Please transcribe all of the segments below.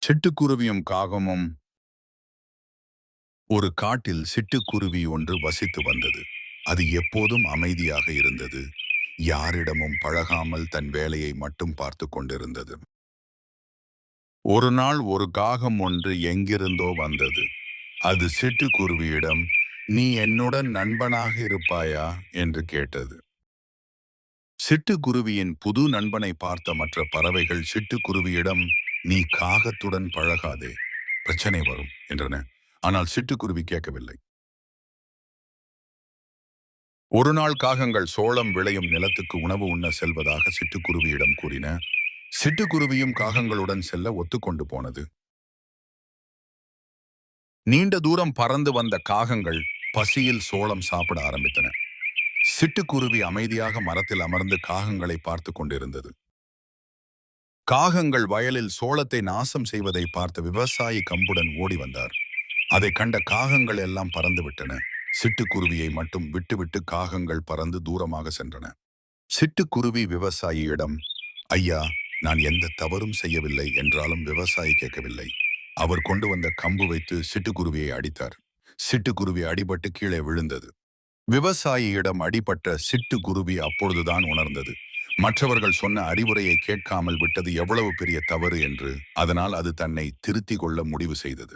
சிட்டுக்குருவியும் காகமும். ஒரு காட்டில் சிட்டுக்குருவி ஒன்று வசித்து வந்தது. அது எப்போதும் அமைதியாக இருந்தது. யாரிடமும் பழகாமல் தன் வேலையை மட்டும் பார்த்து கொண்டிருந்தது. ஒரு நாள் ஒரு காகம் ஒன்று எங்கிருந்தோ வந்தது. அது சிட்டுக்குருவியிடம், "நீ என்னுடன் நண்பனாக இருப்பாயா?" என்று கேட்டது. சிட்டுக்குருவியின் புது நண்பனை பார்த்த மற்ற பறவைகள் சிட்டுக்குருவியிடம், "நீ காகத்துடன் பழகாதே, பிரச்சனை வரும்" என்றன. ஆனால் சிட்டுக்குருவி கேட்கவில்லை. ஒரு நாள் காகங்கள் சோளம் விளையும் நிலத்துக்கு உணவு உண்ண செல்வதாக சிட்டுக்குருவியிடம் கூறின. சிட்டுக்குருவியும் காகங்களுடன் செல்ல ஒத்துக்கொண்டு போனது. நீண்ட தூரம் பறந்து வந்த காகங்கள் பசியில் சோளம் சாப்பிட ஆரம்பித்தன. சிட்டுக்குருவி அமைதியாக மரத்தில் அமர்ந்து காகங்களை பார்த்து கொண்டிருந்தது. காகங்கள் வயலில் சோளத்தை நாசம் செய்வதை பார்த்த விவசாயி கம்புடன் ஓடி வந்தார். அதை கண்ட காகங்கள் எல்லாம் பறந்து விட்டன. சிட்டுக்குருவியை மட்டும் விட்டுவிட்டு காகங்கள் பறந்து தூரமாக சென்றன. சிட்டுக்குருவி விவசாயியிடம், "ஐயா, நான் எந்த தவறும் செய்யவில்லை" என்றாலும் விவசாயி கேட்கவில்லை. அவர் கொண்டு வந்த கம்பு வைத்து சிட்டுக்குருவியை அடித்தார். சிட்டுக்குருவி அடிபட்டு கீழே விழுந்தது. விவசாயியிடம் அடிபட்ட சிட்டுக்குருவி அப்பொழுதுதான் உணர்ந்தது, மற்றவர்கள் சொன்ன அறிவுரையை கேட்காமல் விட்டது எவ்வளவு பெரிய தவறு என்று. அதனால் அது தன்னை திருத்திக் கொள்ள முடிவு செய்தது.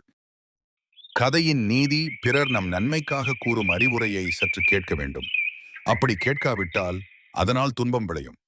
கதையின் நீதி: பிறர் நம் நன்மைக்காக கூறும் அறிவுரையை சற்று கேட்க வேண்டும். அப்படி கேட்காவிட்டால் அதனால் துன்பம் விளையும்.